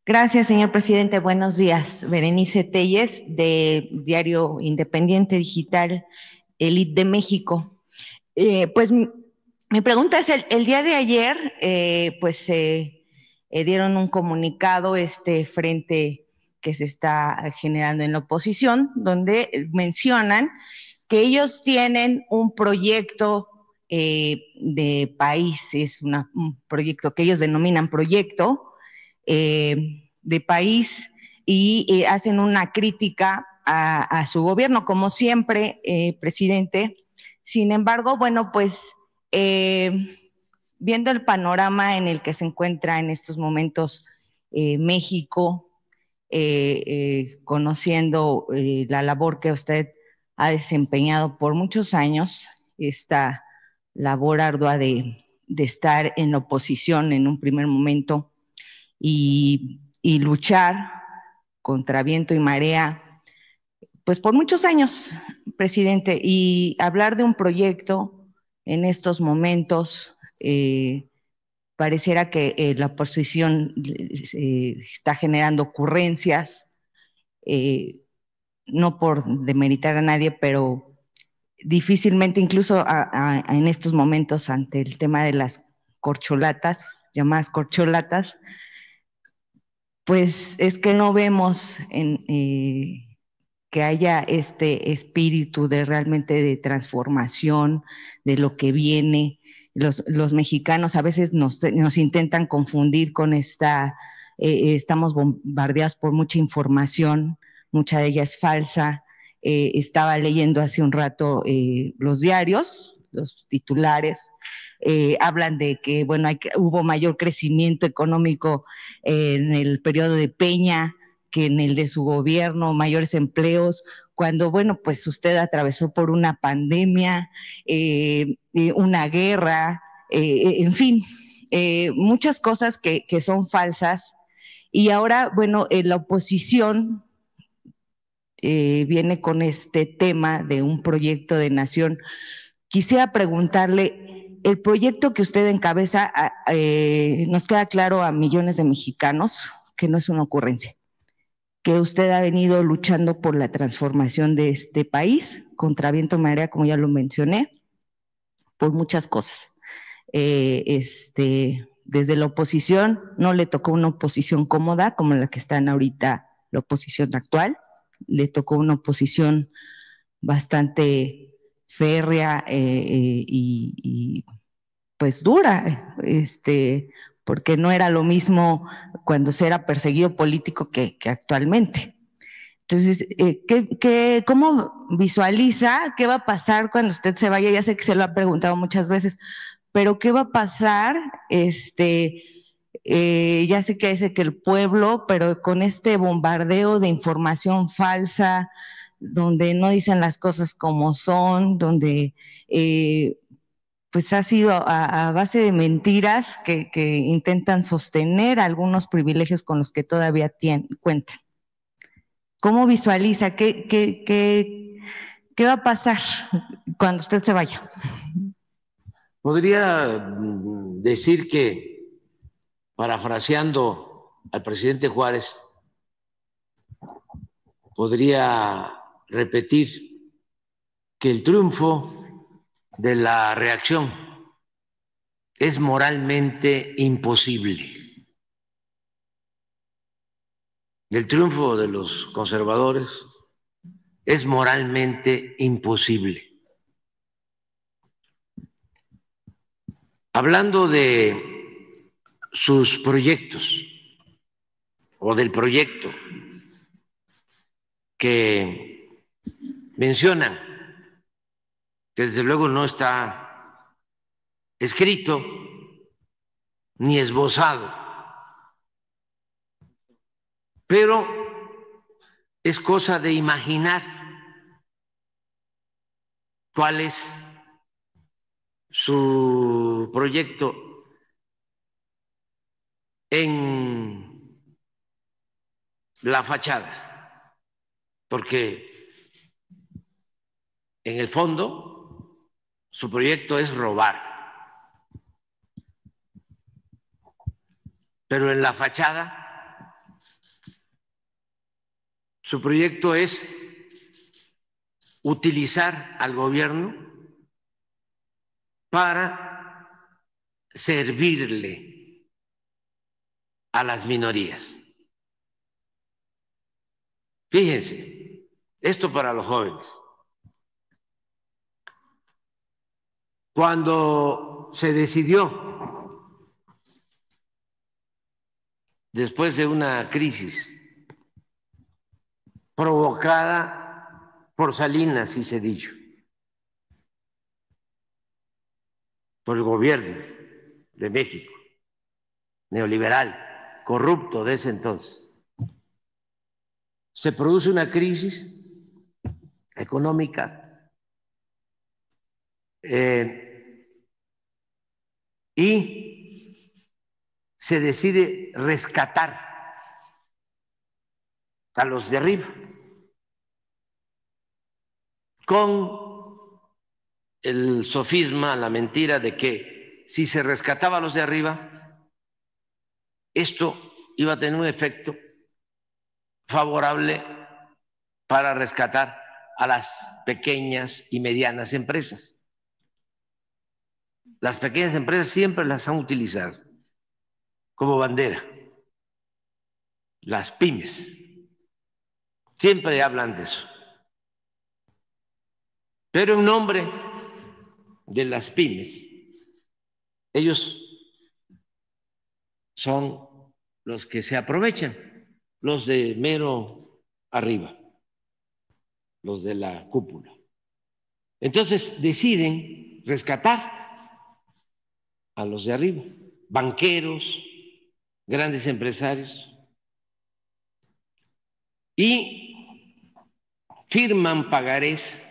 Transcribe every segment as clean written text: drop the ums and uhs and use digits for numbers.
Gracias, señor presidente. Buenos días. Berenice Telles, de Diario Independiente Digital, Elite de México. Pues mi pregunta es, el día de ayer, dieron un comunicado este frente que se está generando en la oposición, donde mencionan que ellos tienen un proyecto de país, es un proyecto que ellos denominan proyecto de país y hacen una crítica a su gobierno, como siempre, presidente. Sin embargo, bueno, pues viendo el panorama en el que se encuentra en estos momentos México, conociendo la labor que usted ha desempeñado por muchos años, esta labor ardua de estar en la oposición en un primer momento y luchar contra viento y marea, pues por muchos años, presidente, y hablar de un proyecto en estos momentos, pareciera que la oposición está generando ocurrencias, eh, no por demeritar a nadie, pero difícilmente incluso en estos momentos ante el tema de las corcholatas, llamadas corcholatas, pues es que no vemos que haya este espíritu de realmente de transformación de lo que viene. Los mexicanos a veces nos intentan confundir con estamos bombardeados por mucha información, mucha de ella es falsa. Estaba leyendo hace un rato los diarios, los titulares, hablan de que, bueno, hubo mayor crecimiento económico en el periodo de Peña que en el de su gobierno, mayores empleos, cuando, bueno, pues usted atravesó por una pandemia, una guerra, en fin, muchas cosas que son falsas. Y ahora, bueno, la oposición viene con este tema de un proyecto de nación. Quisiera preguntarle, el proyecto que usted encabeza, nos queda claro a millones de mexicanos que no es una ocurrencia, que usted ha venido luchando por la transformación de este país, contra viento y marea, como ya lo mencioné, por muchas cosas. Desde la oposición, no le tocó una oposición cómoda como la que están ahorita la oposición actual, le tocó una oposición bastante férrea y pues dura, porque no era lo mismo cuando se era perseguido político que actualmente. Entonces, ¿cómo visualiza qué va a pasar cuando usted se vaya? Ya sé que se lo ha preguntado muchas veces, pero ¿qué va a pasar? Ya sé que dice que el pueblo, pero con este bombardeo de información falsa, donde no dicen las cosas como son, donde pues ha sido a base de mentiras que intentan sostener algunos privilegios con los que todavía cuentan. ¿Cómo visualiza? ¿Qué va a pasar cuando usted se vaya? Podría decir que, parafraseando al presidente Juárez, podría repetir que el triunfo de la reacción es moralmente imposible. El triunfo de los conservadores es moralmente imposible. Hablando de sus proyectos o del proyecto que mencionan, que desde luego no está escrito ni esbozado, pero es cosa de imaginar cuál es su proyecto en la fachada, porque en el fondo su proyecto es robar. pero en la fachada su proyecto es utilizar al gobierno para servirle a las minorías. Fíjense, esto para los jóvenes. Cuando se decidió, después de una crisis provocada por Salinas, y se ha dicho, por el gobierno de México, neoliberal, corrupto de ese entonces, se produce una crisis económica y se decide rescatar a los de arriba con el sofisma, la mentira de que si se rescataba a los de arriba, esto iba a tener un efecto favorable para rescatar a las pequeñas y medianas empresas. Las pequeñas empresas siempre las han utilizado como bandera. Las pymes siempre hablan de eso. Pero en nombre de las pymes, ellos son los que se aprovechan, los de mero arriba, los de la cúpula. Entonces deciden rescatar a los de arriba, banqueros, grandes empresarios, y firman pagarés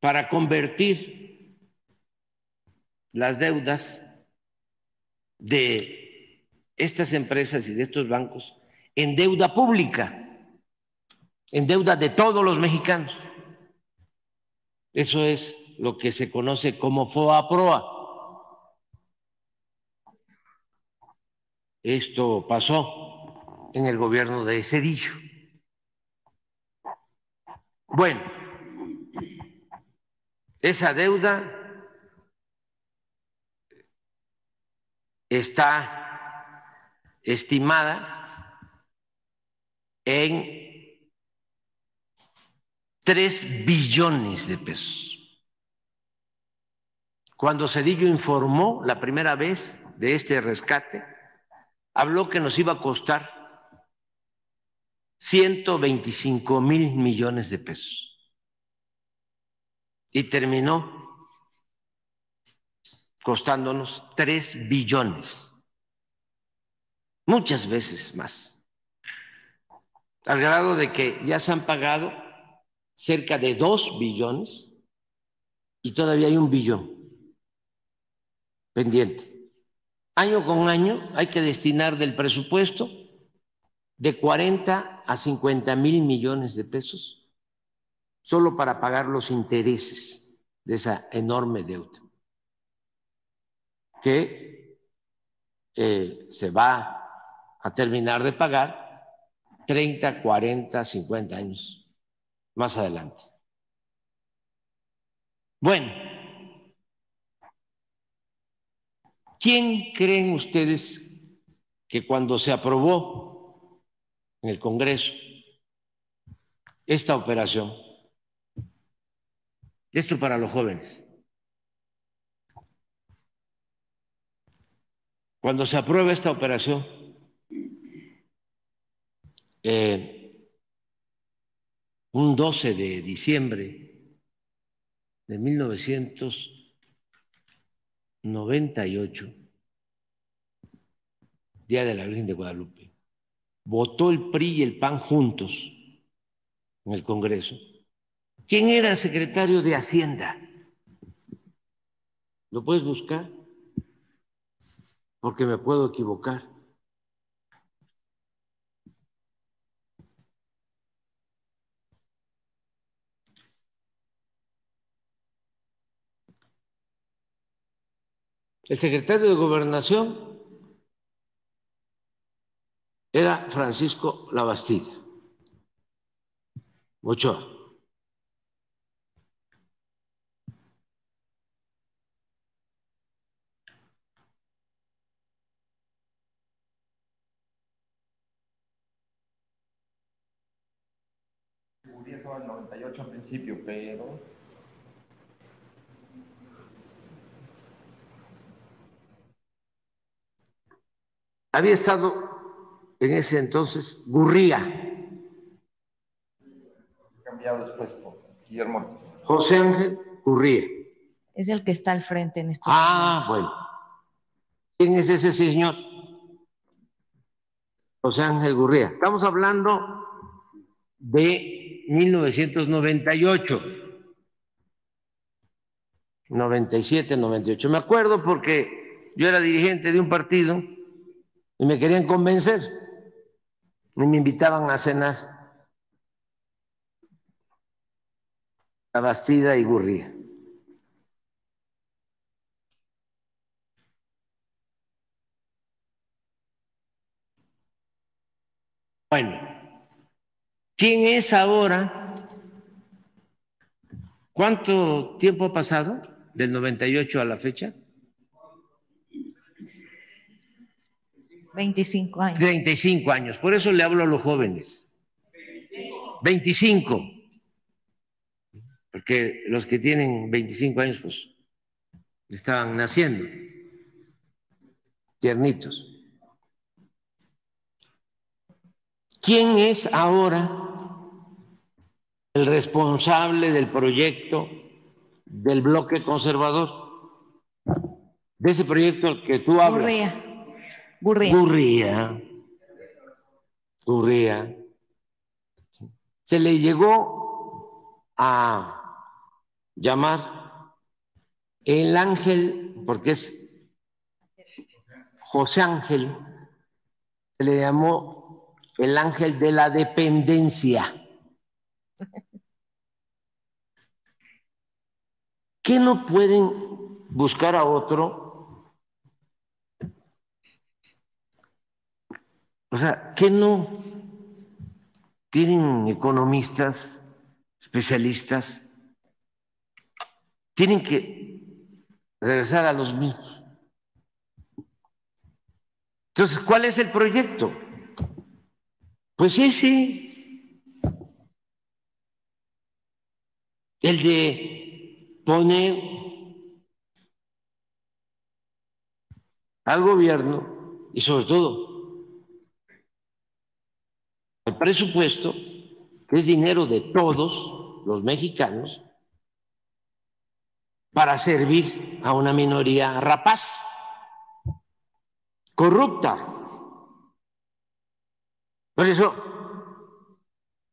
para convertir las deudas de estas empresas y de estos bancos en deuda pública, en deuda de todos los mexicanos. Eso es lo que se conoce como FOA-PROA. Esto pasó en el gobierno de Zedillo. Bueno, esa deuda está estimada en 3 billones de pesos. Cuando Zedillo informó la primera vez de este rescate, habló que nos iba a costar 125,000 millones de pesos. Y terminó costándonos 3 billones, muchas veces más, al grado de que ya se han pagado cerca de 2 billones y todavía hay 1 billón pendiente. Año con año hay que destinar del presupuesto de 40 a 50,000 millones de pesos solo para pagar los intereses de esa enorme deuda que se va a terminar de pagar 30, 40, 50 años más adelante. Bueno, ¿quién creen ustedes que cuando se aprobó en el Congreso esta operación, esto para los jóvenes, cuando se aprueba esta operación, un 12 de diciembre de 1998, Día de la Virgen de Guadalupe, votó el PRI y el PAN juntos en el Congreso. ¿Quién era secretario de Hacienda? ¿Lo puedes buscar? Porque me puedo equivocar. El secretario de Gobernación era Francisco Labastida Ochoa. Urias estaba en el 98 al principio, pero había estado en ese entonces Gurría, cambiado después por Guillermo. José Ángel Gurría. Es el que está al frente en estos Ah, momentos. bueno. ¿Quién es ese señor? José Ángel Gurría. Estamos hablando de 1998, 97, 98. Me acuerdo porque yo era dirigente de un partido y me querían convencer y me invitaban a cenar a Bastida y Gurría. Bueno, ¿quién es ahora? ¿Cuánto tiempo ha pasado del 98 a la fecha? 25 años. 35 años, por eso le hablo a los jóvenes. 25, porque los que tienen 25 años pues estaban naciendo, tiernitos. ¿Quién es ahora el responsable del proyecto del bloque conservador? De ese proyecto al que tú hablas. Gurría. Se le llegó a llamar el ángel, porque es José Ángel, se le llamó el ángel de la dependencia. ¿Qué no pueden buscar a otro? O sea, ¿qué no tienen economistas, especialistas? Tienen que regresar a los mismos. Entonces, ¿cuál es el proyecto? Pues ese, el de poner al gobierno y sobre todo el presupuesto, que es dinero de todos los mexicanos, para servir a una minoría rapaz, corrupta. Por eso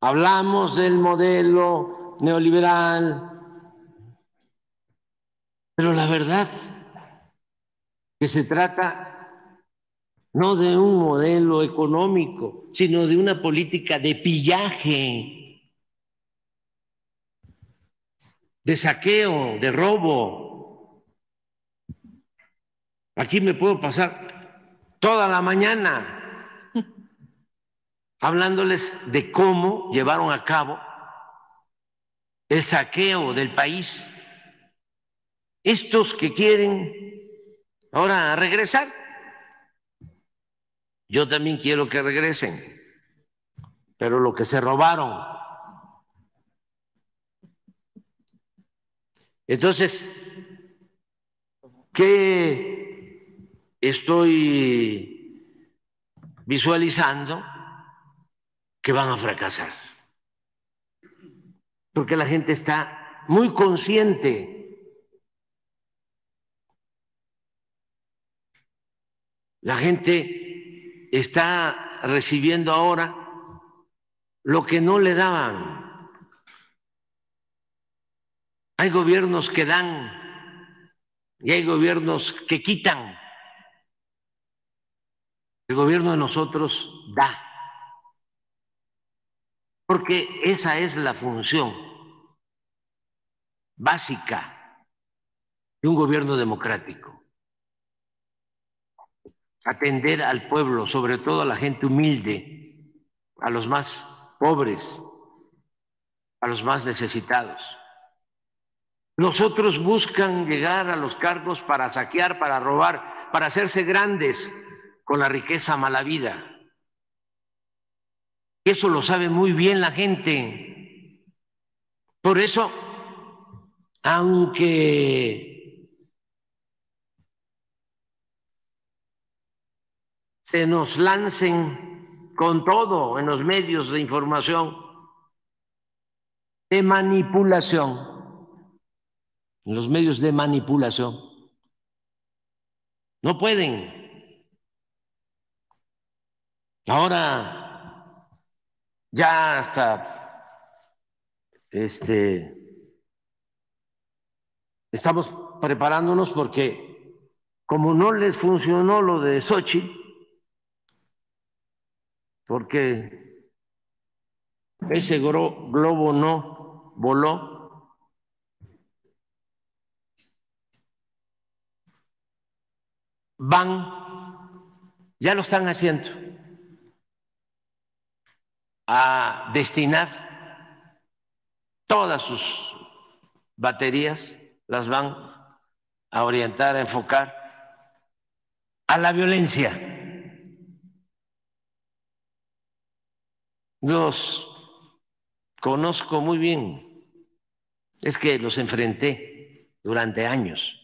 hablamos del modelo neoliberal, pero la verdad que se trata no de un modelo económico, sino de una política de pillaje, de saqueo, de robo. Aquí me puedo pasar toda la mañana hablándoles de cómo llevaron a cabo el saqueo del país. Estos que quieren ahora regresar, yo también quiero que regresen, pero lo que se robaron. Entonces, ¿qué estoy visualizando? Que van a fracasar. Porque la gente está muy consciente. La gente está recibiendo ahora lo que no le daban. Hay gobiernos que dan y hay gobiernos que quitan. El gobierno de nosotros da, porque esa es la función básica de un gobierno democrático. atender al pueblo, sobre todo a la gente humilde, a los más pobres, a los más necesitados. Los otros buscan llegar a los cargos para saquear, para robar, para hacerse grandes con la riqueza mala vida. Y eso lo sabe muy bien la gente. Por eso, aunque se nos lancen con todo en los medios de información de manipulación, en los medios de manipulación, no pueden. Ahora ya hasta estamos preparándonos porque como no les funcionó lo de Xochitl, porque ese globo no voló, ya lo están haciendo, a destinar todas sus baterías, las van a orientar, a enfocar a la violencia. Los conozco muy bien, es que los enfrenté durante años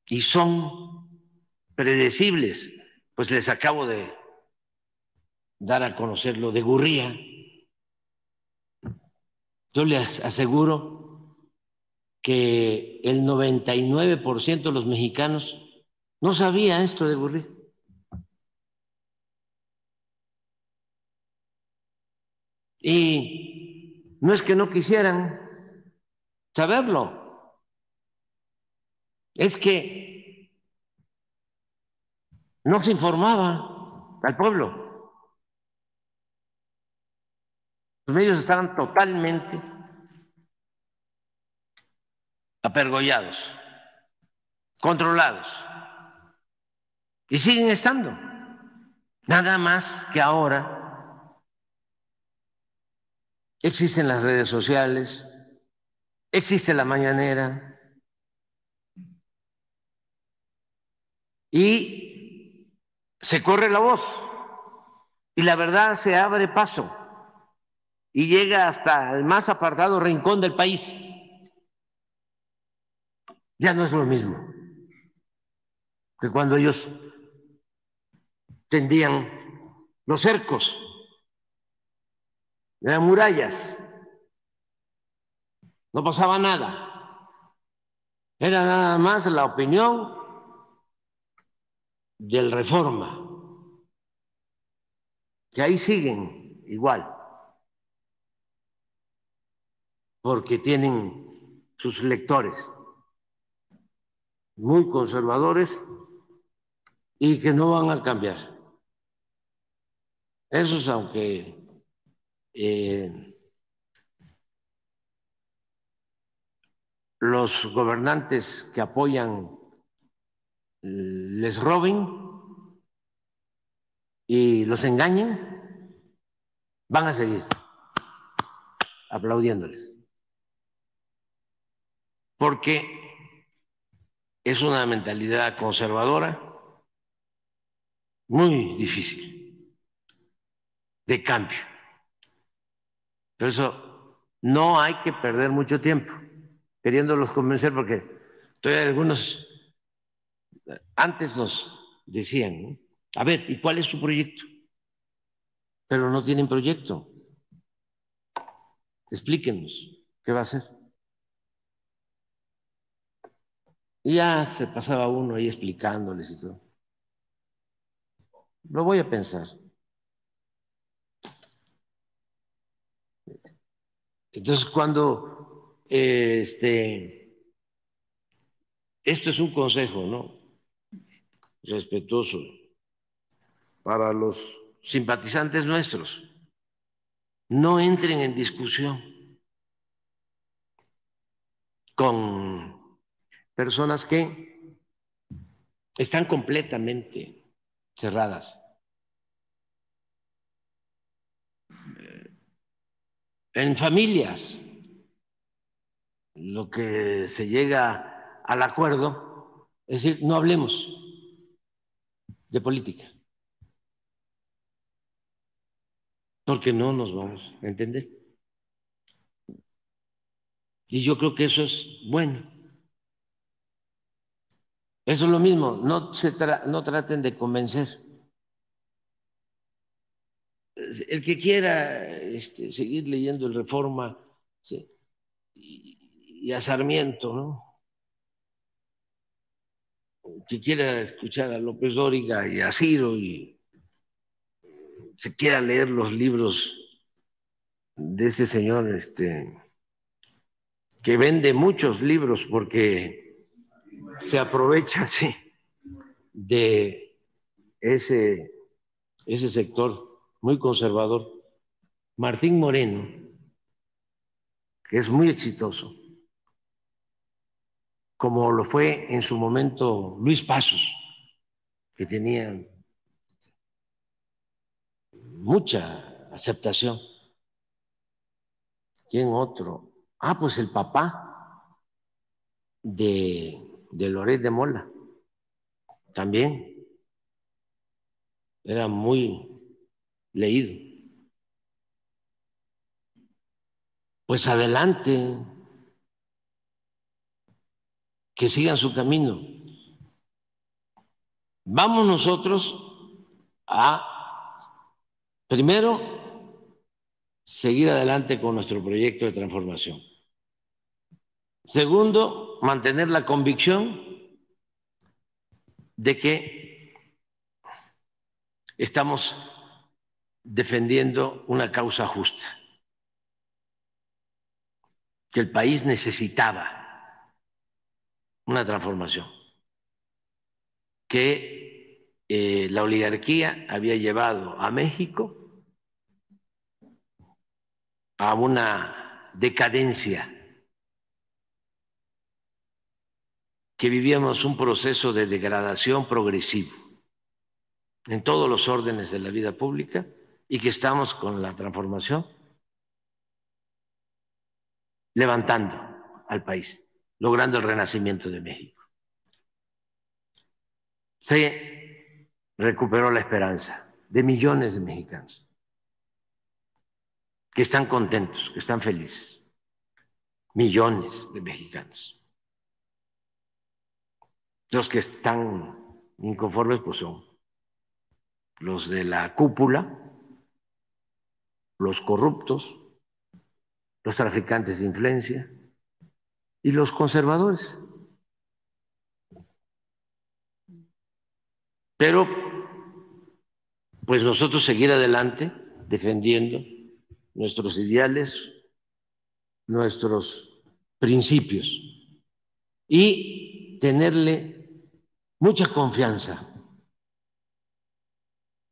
y son predecibles, pues les acabo de dar a conocer lo de Gurría. Yo les aseguro que el 99% de los mexicanos no sabía esto de Gurría. Y no es que no quisieran saberlo, es que no se informaba al pueblo. Los medios estaban totalmente apergollados, controlados, y siguen estando. Nada más que ahora existen las redes sociales, existe la mañanera y se corre la voz y la verdad se abre paso y llega hasta el más apartado rincón del país. Ya no es lo mismo que cuando ellos tendían los cercos, eran murallas, no pasaba nada, era nada más la opinión del Reforma, que ahí siguen igual, porque tienen sus lectores muy conservadores y que no van a cambiar. Esos, aunque los gobernantes que apoyan les roben y los engañen, van a seguir aplaudiéndoles, porque es una mentalidad conservadora muy difícil de cambio. Por eso no hay que perder mucho tiempo queriéndolos convencer, porque todavía algunos antes nos decían, ¿no? A ver, ¿y cuál es su proyecto? Pero no tienen proyecto. Explíquenos qué va a hacer. Y ya se pasaba uno ahí explicándoles y todo. Lo voy a pensar. Entonces, cuando esto es un consejo, ¿no? Respetuoso para los simpatizantes nuestros. No entren en discusión con personas que están completamente cerradas. En familias, lo que se llega al acuerdo, es decir, no hablemos de política, porque no nos vamos a entender. Y yo creo que eso es bueno. Eso es lo mismo, no traten de convencer. El que quiera seguir leyendo el Reforma, ¿sí? y a Sarmiento, ¿no? Que quiera escuchar a López Dóriga y a Ciro y se quiera leer los libros de ese señor que vende muchos libros porque se aprovecha sí, de ese sector muy conservador. Martín Moreno, que es muy exitoso, como lo fue en su momento Luis Pasos, que tenía mucha aceptación. ¿Quién otro? Ah, pues el papá de Loret de Mola, también era muy leído. Pues adelante, que sigan su camino. Vamos nosotros a, primero, seguir adelante con nuestro proyecto de transformación. Segundo, mantener la convicción de que estamos defendiendo una causa justa, que el país necesitaba una transformación, que la oligarquía había llevado a México a una decadencia, que vivíamos un proceso de degradación progresivo en todos los órdenes de la vida pública y que estamos con la transformación levantando al país, logrando el renacimiento de México. Se recuperó la esperanza de millones de mexicanos que están contentos, que están felices. Millones de mexicanos. Los que están inconformes pues son los de la cúpula, los corruptos, los traficantes de influencia y los conservadores. Pero pues nosotros seguir adelante defendiendo nuestros ideales, nuestros principios y tenerle mucha confianza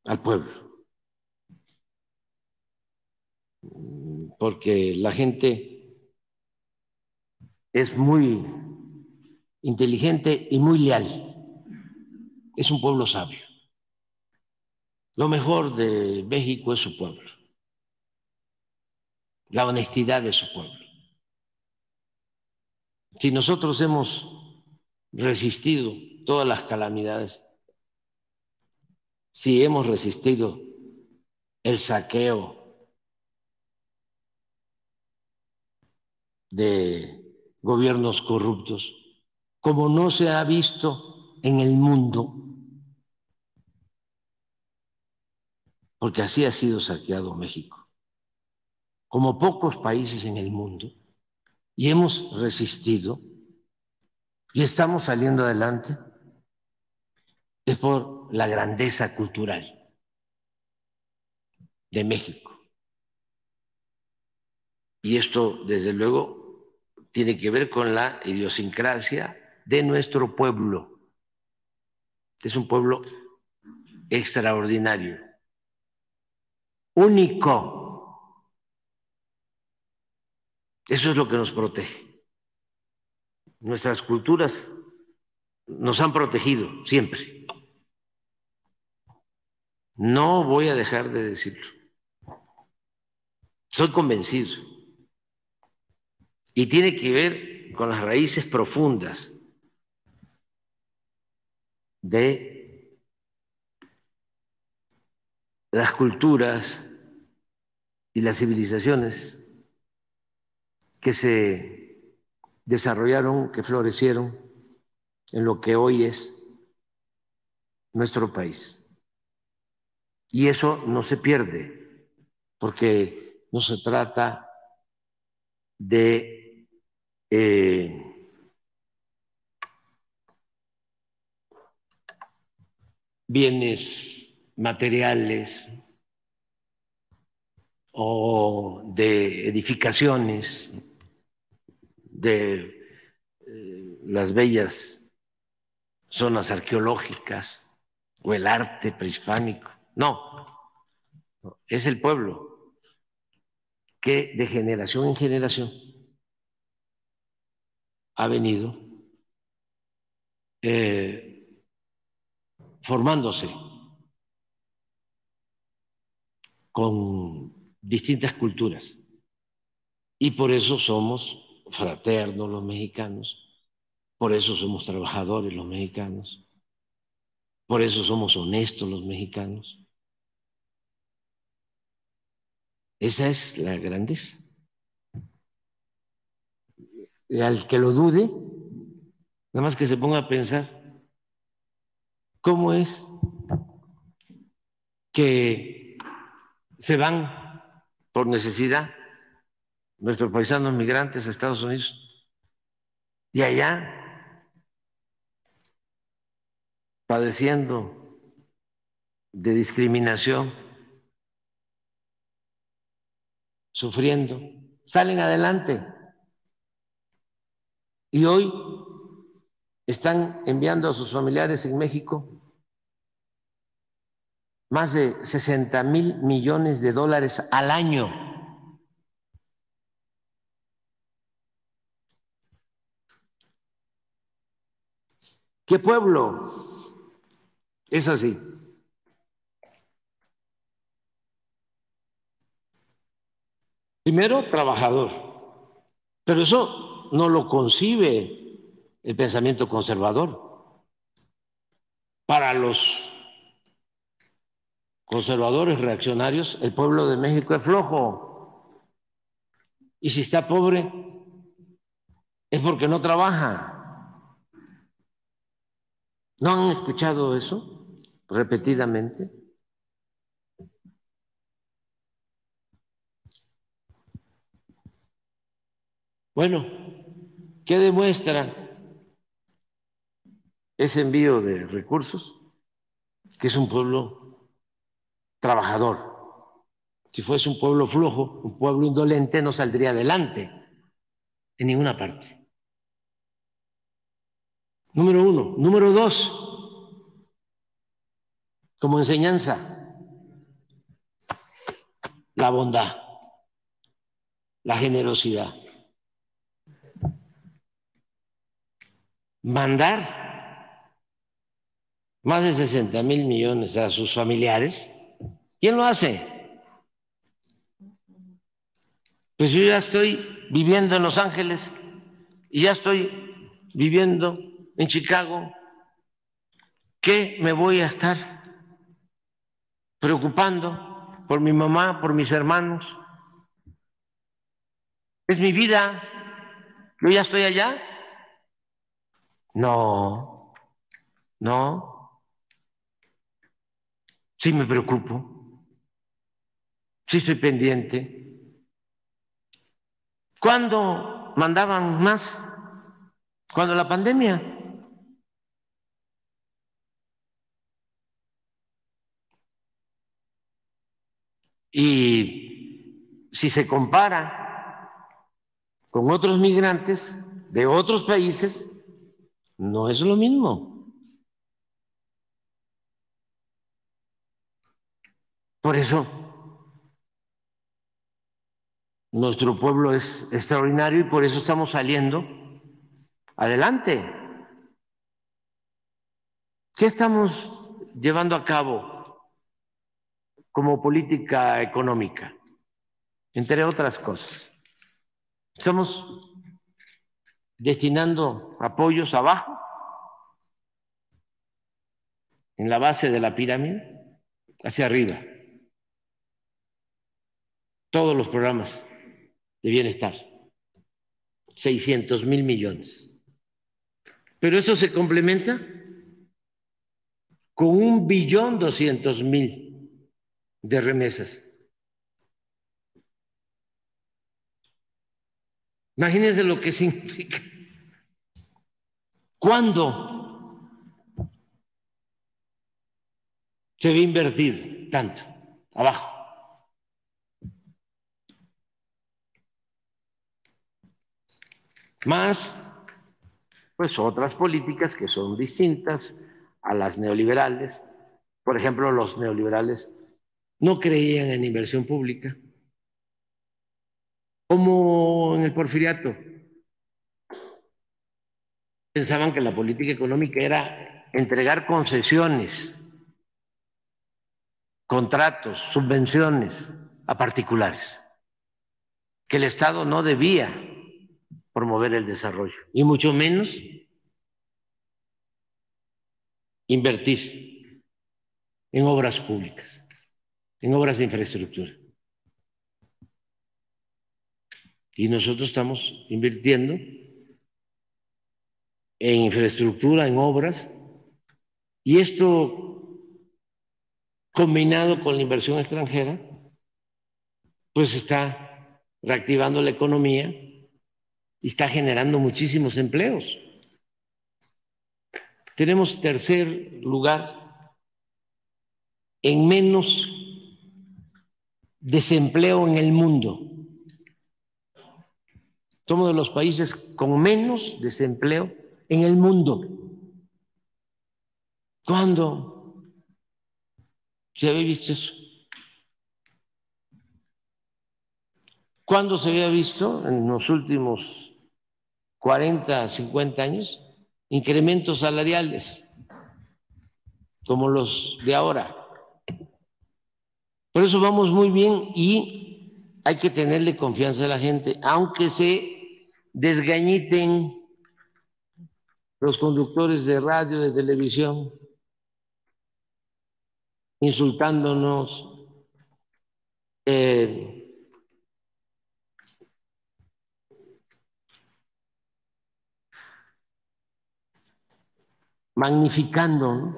al pueblo, porque la gente es muy inteligente y muy leal, es un pueblo sabio. Lo mejor de México es su pueblo, la honestidad de su pueblo. Si nosotros hemos resistido todas las calamidades, si hemos resistido el saqueo de gobiernos corruptos, como no se ha visto en el mundo, porque así ha sido saqueado México, como pocos países en el mundo, y hemos resistido y estamos saliendo adelante, es por la grandeza cultural de México. Y esto, desde luego, tiene que ver con la idiosincrasia de nuestro pueblo. Es un pueblo extraordinario, único. Eso es lo que nos protege. Nuestras culturas nos han protegido siempre. No voy a dejar de decirlo. Soy convencido. Y tiene que ver con las raíces profundas de las culturas y las civilizaciones que se desarrollaron, que florecieron en lo que hoy es nuestro país. Y eso no se pierde, porque no se trata de bienes materiales o de edificaciones, de las bellas zonas arqueológicas o el arte prehispánico. No, es el pueblo que de generación en generación ha venido formándose con distintas culturas. Y por eso somos fraternos los mexicanos, por eso somos trabajadores los mexicanos, por eso somos honestos los mexicanos. Esa es la grandeza. Y al que lo dude, nada más que se ponga a pensar, ¿cómo es que se van por necesidad nuestros paisanos migrantes a Estados Unidos y allá padeciendo de discriminación, sufriendo, salen adelante y hoy están enviando a sus familiares en México más de 60,000 millones de dólares al año. ¿Qué pueblo es así? Primero, trabajador, pero eso no lo concibe el pensamiento conservador. Para los conservadores reaccionarios, el pueblo de México es flojo. Y si está pobre, es porque no trabaja. ¿No han escuchado eso repetidamente? Bueno, ¿qué demuestra ese envío de recursos? Que es un pueblo trabajador. Si fuese un pueblo flojo, un pueblo indolente, no saldría adelante en ninguna parte. Número uno. Número dos, como enseñanza, la bondad, la generosidad. Mandar más de 60,000 millones a sus familiares, ¿quién lo hace? Pues yo ya estoy viviendo en Los Ángeles y ya estoy viviendo en Chicago. ¿Qué me voy a estar preocupando por mi mamá, por mis hermanos? Es mi vida. ¿Yo ya estoy allá? No, no. Sí me preocupo. Sí estoy pendiente. ¿Cuándo mandaban más? Cuando la pandemia. Y si se compara con otros migrantes de otros países, no es lo mismo. Por eso, nuestro pueblo es extraordinario y por eso estamos saliendo adelante. ¿Qué estamos llevando a cabo como política económica? Entre otras cosas, estamos destinando apoyos abajo, en la base de la pirámide, hacia arriba. Todos los programas de bienestar, 600,000 millones. Pero eso se complementa con 1,200,000,000 de remesas. Imagínense lo que significa. ¿Cuándo se va a invertir tanto? Abajo. Más, pues otras políticas que son distintas a las neoliberales. Por ejemplo, los neoliberales no creían en inversión pública, como en el porfiriato. Pensaban que la política económica era entregar concesiones, contratos, subvenciones a particulares, que el Estado no debía promover el desarrollo y mucho menos invertir en obras públicas, en obras de infraestructura. Y nosotros estamos invirtiendo en infraestructura, en obras, y esto combinado con la inversión extranjera, pues está reactivando la economía y está generando muchísimos empleos. Tenemos tercer lugar en menos desempleo en el mundo. Somos de los países con menos desempleo en el mundo. ¿Cuándo se había visto eso? ¿Cuándo se había visto en los últimos 40, 50 años incrementos salariales como los de ahora? Por eso vamos muy bien y hay que tenerle confianza a la gente, aunque se desgañiten los conductores de radio, de televisión, insultándonos, magnificando, ¿no?,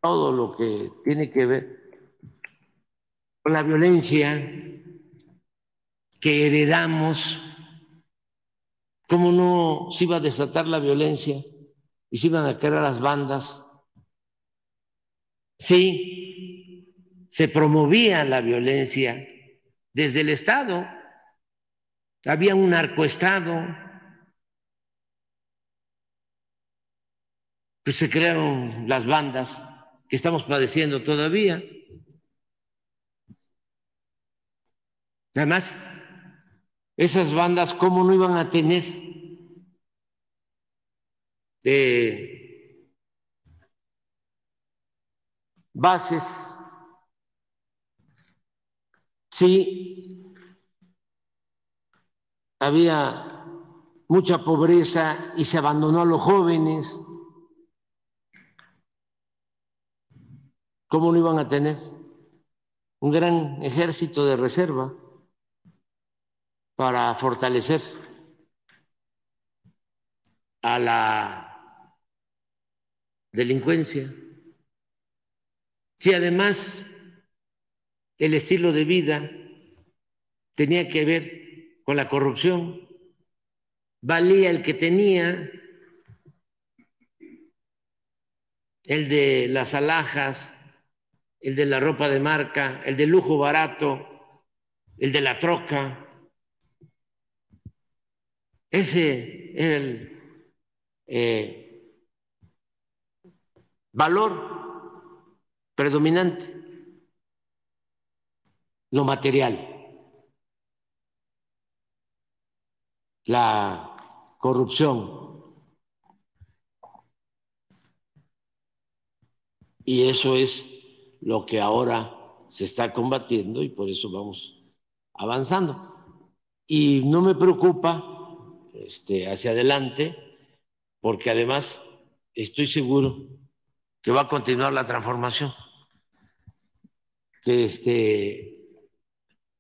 todo lo que tiene que ver con la violencia que heredamos. ¿Cómo no se iba a desatar la violencia y se iban a crear las bandas? Sí, se promovía la violencia desde el Estado. Había un narcoestado, pues se crearon las bandas que estamos padeciendo todavía. Además, esas bandas, ¿cómo no iban a tener bases? Sí, había mucha pobreza y se abandonó a los jóvenes. ¿Cómo no iban a tener un gran ejército de reserva para fortalecer a la delincuencia? Si además el estilo de vida tenía que ver con la corrupción, valía el que tenía, el de las alhajas, el de la ropa de marca, el de lujo barato, el de la troca. Ese es el valor predominante, lo material. La corrupción. Y eso es lo que ahora se está combatiendo y por eso vamos avanzando. Y no me preocupa hacia adelante, porque además estoy seguro que va a continuar la transformación, que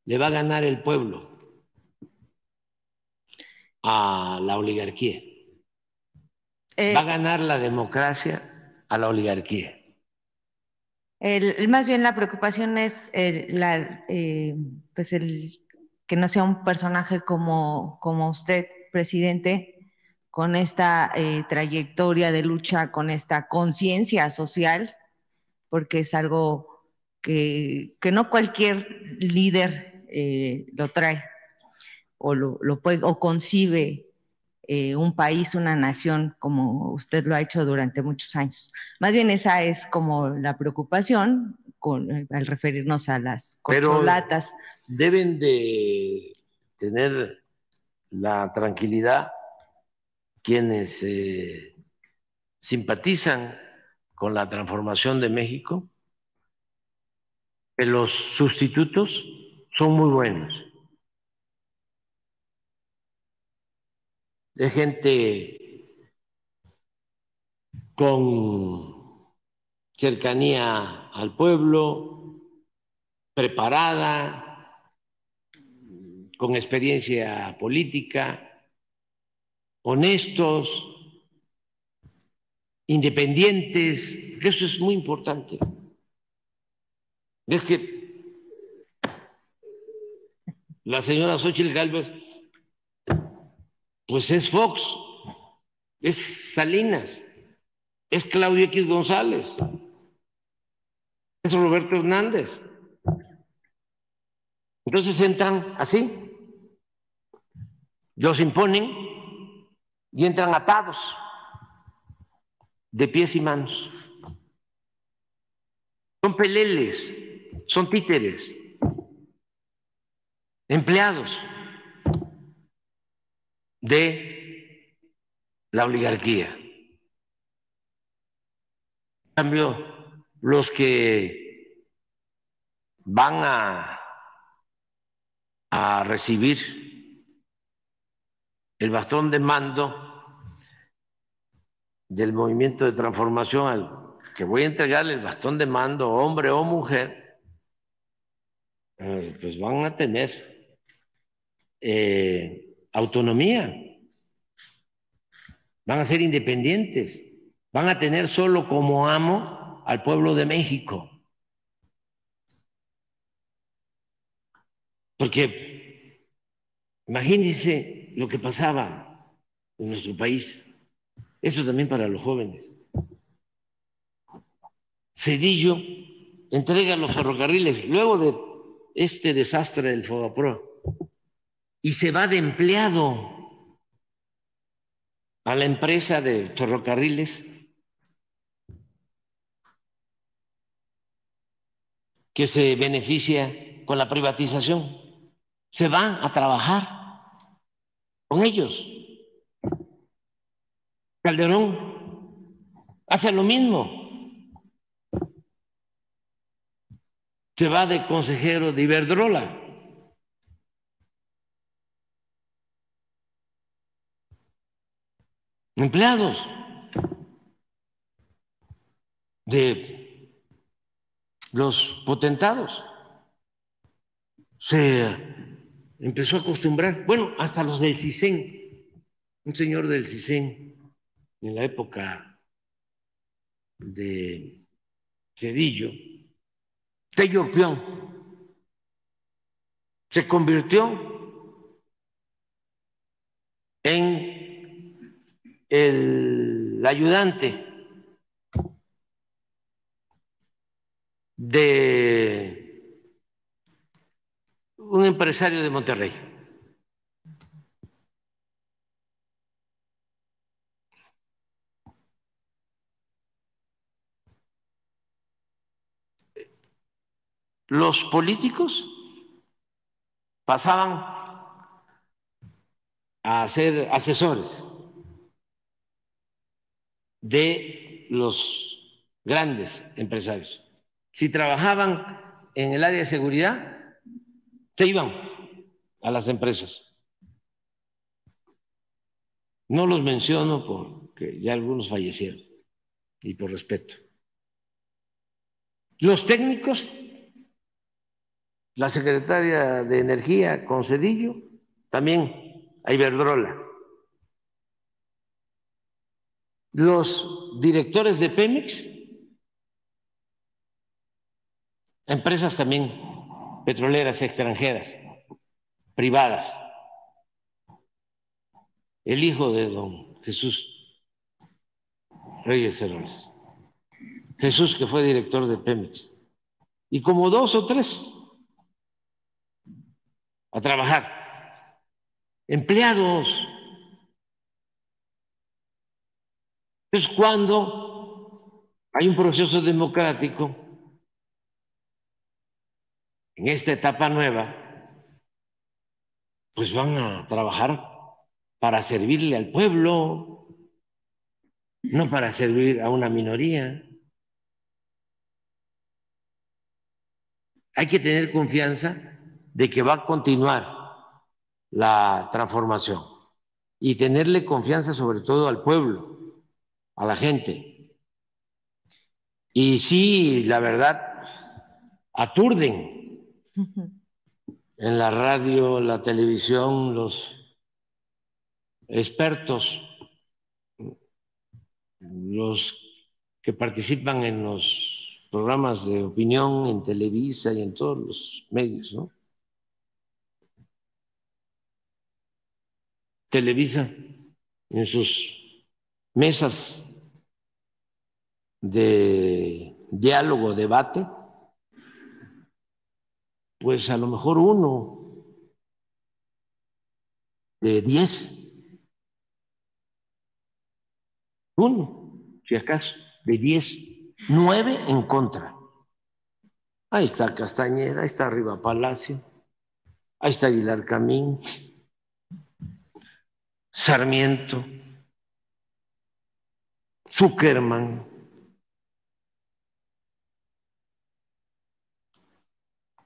le va a ganar el pueblo a la oligarquía. Va a ganar la democracia a la oligarquía. Más bien la preocupación es pues que no sea un personaje como usted, presidente, con esta trayectoria de lucha, con esta conciencia social, porque es algo que no cualquier líder lo trae o lo puede o concibe un país, una nación, como usted lo ha hecho durante muchos años. Más bien esa es como la preocupación al referirnos a las corcholatas. Pero deben de tener la tranquilidad quienes simpatizan con la transformación de México, que los sustitutos son muy buenos. Es gente con cercanía al pueblo, preparada, con experiencia política, honestos, independientes, que eso es muy importante. Es que la señora Xóchitl Gálvez, pues es Fox, es Salinas, es Claudio X González, es Roberto Hernández. Entonces entran así, los imponen y entran atados de pies y manos. Son peleles, son títeres, empleados de la oligarquía. En cambio, los que van a recibir el bastón de mando del movimiento de transformación, al que voy a entregarle el bastón de mando, hombre o mujer, pues van a tener autonomía, van a ser independientes, van a tener solo como amo al pueblo de México. Porque imagínense lo que pasaba en nuestro país. Eso también para los jóvenes. Zedillo entrega los ferrocarriles luego de este desastre del Fogapro y se va de empleado a la empresa de ferrocarriles que se beneficia con la privatización. Se va a trabajar con ellos. Calderón hace lo mismo. Se va de consejero de Iberdrola. Empleados de los potentados. Se empezó a acostumbrar, bueno, hasta los del CISEN, un señor del CISEN en la época de Zedillo, Tello Pion, se convirtió en el ayudante de un empresario de Monterrey. Los políticos pasaban a ser asesores de los grandes empresarios. Si trabajaban en el área de seguridad, se iban a las empresas. No los menciono porque ya algunos fallecieron y por respeto. Los técnicos, la secretaria de Energía con Cedillo, también a Iberdrola. Los directores de Pemex, empresas también petroleras extranjeras, privadas. El hijo de don Jesús Reyes Heroles, Jesús, que fue director de Pemex, y como 2 o 3 a trabajar, empleados. Entonces, cuando hay un proceso democrático en esta etapa nueva, pues van a trabajar para servirle al pueblo, no para servir a una minoría. Hay que tener confianza de que va a continuar la transformación y tenerle confianza sobre todo al pueblo, a la gente. Y sí, la verdad, aturden en la radio, la televisión, los expertos, los que participan en los programas de opinión en Televisa y en todos los medios, ¿no? Televisa en sus mesas de diálogo, debate, pues a lo mejor 1 de 10, 1, si acaso, de 10, 9 en contra. Ahí está Castañeda, ahí está Riva Palacio, ahí está Aguilar Camín, Sarmiento, Zuckerman,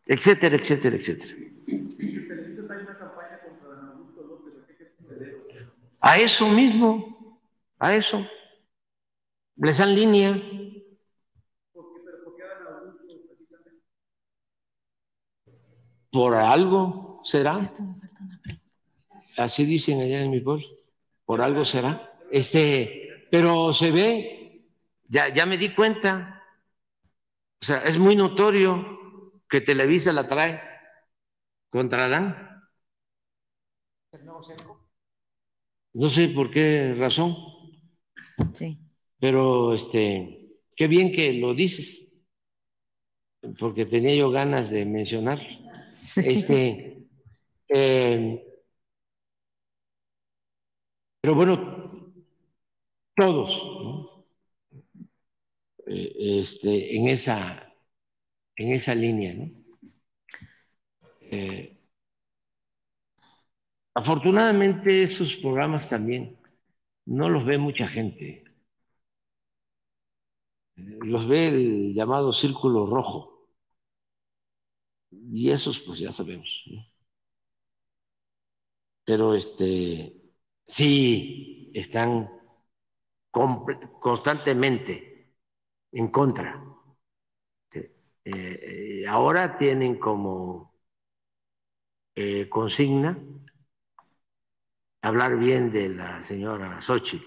etcétera, etcétera, etcétera. A eso mismo, a eso. Les dan línea. Por algo será. Así dicen allá en mi pueblo. Por algo será. Pero se ve, ya me di cuenta. O sea, es muy notorio que Televisa la trae contra Adán. No sé por qué razón. Sí. Pero qué bien que lo dices, porque tenía yo ganas de mencionar. Sí. Pero bueno, todos, ¿no? En esa línea, ¿no? Afortunadamente esos programas también no los ve mucha gente, los ve el llamado círculo rojo, y esos pues ya sabemos, ¿no? Pero sí están constantemente en contra. Ahora tienen como consigna hablar bien de la señora Xochitl.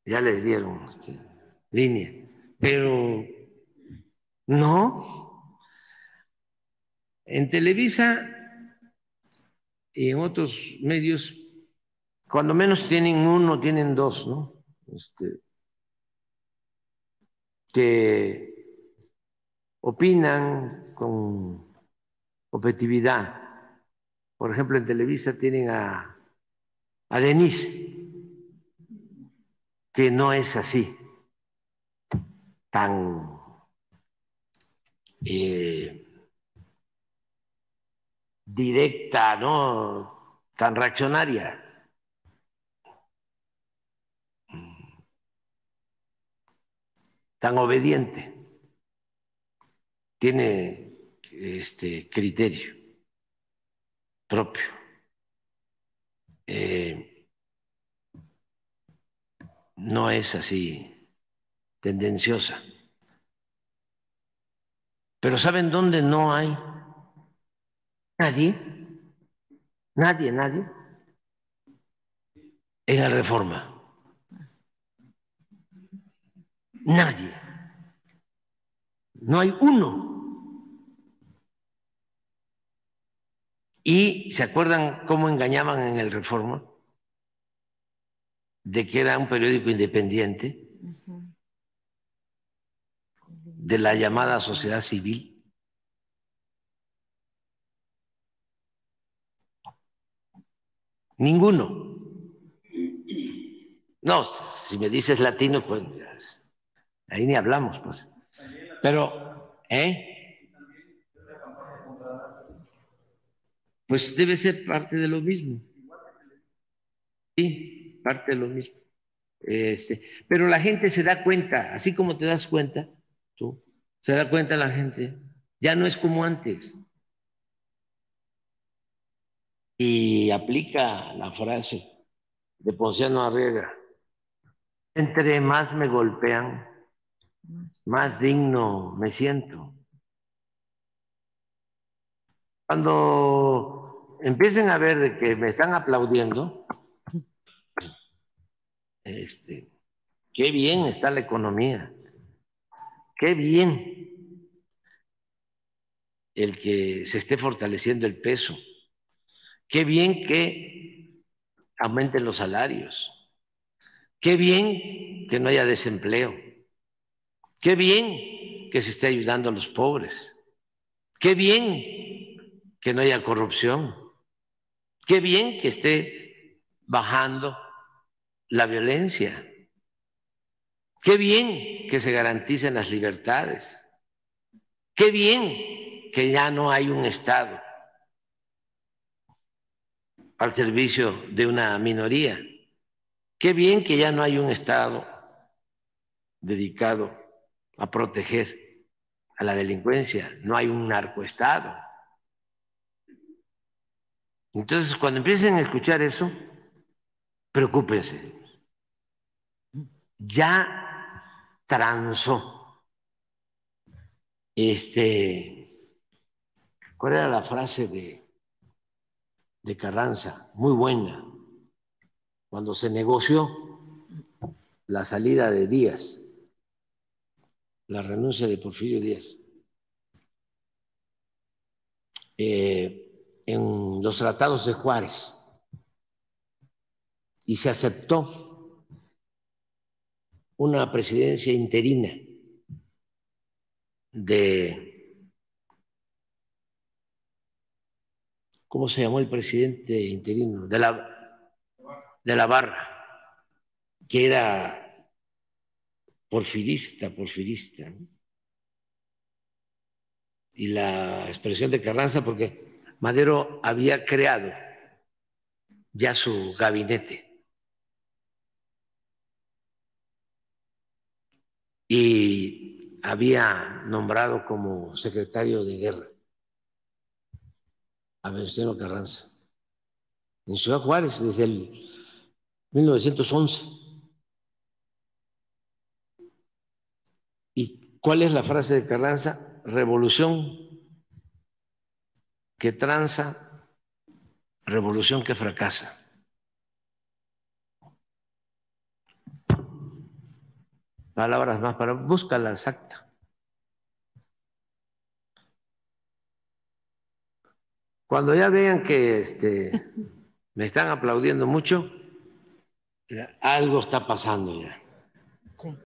Ya les dieron línea, pero no. En Televisa y en otros medios, cuando menos tienen 1, tienen 2, ¿no? Que opinan con objetividad. Por ejemplo, en Televisa tienen a Denise, que no es así, tan directa, ¿no? Tan reaccionaria. tan obediente, tiene criterio propio. No es así tendenciosa. Pero ¿saben dónde no hay nadie? Nadie. En la Reforma. Nadie. No hay uno. ¿Y se acuerdan cómo engañaban en el Reforma? De que era un periódico independiente de la llamada sociedad civil. Ninguno. No, si me dices latino, pues ahí ni hablamos, pues. Pero, pues debe ser parte de lo mismo. Sí, parte de lo mismo. Pero la gente se da cuenta, así como te das cuenta, tú, se da cuenta la gente, ya no es como antes. Y aplica la frase de Ponciano Arriaga: entre más me golpean, más digno me siento. Cuando empiecen a ver de que me están aplaudiendo, qué bien está la economía, qué bien el que se esté fortaleciendo el peso, qué bien que aumenten los salarios, qué bien que no haya desempleo, qué bien que se esté ayudando a los pobres, qué bien que no haya corrupción, qué bien que esté bajando la violencia, qué bien que se garanticen las libertades, qué bien que ya no hay un Estado al servicio de una minoría, qué bien que ya no hay un Estado dedicado a proteger a la delincuencia, no hay un narcoestado. Entonces, cuando empiecen a escuchar eso, preocúpense. Ya transó. ¿Cuál era la frase de Carranza? Muy buena. Cuando se negoció la salida de Díaz, la renuncia de Porfirio Díaz, en los tratados de Juárez, y se aceptó una presidencia interina de, ¿cómo se llamó el presidente interino? De la Barra, que era porfirista, ¿no? Y la expresión de Carranza, porque Madero había creado ya su gabinete y había nombrado como secretario de guerra a Venustiano Carranza en Ciudad Juárez desde el 1911. ¿Y cuál es la frase de Carranza? Revolución que tranza, revolución que fracasa. Palabras más, para búscala exacta. Cuando ya vean que me están aplaudiendo mucho, algo está pasando ya.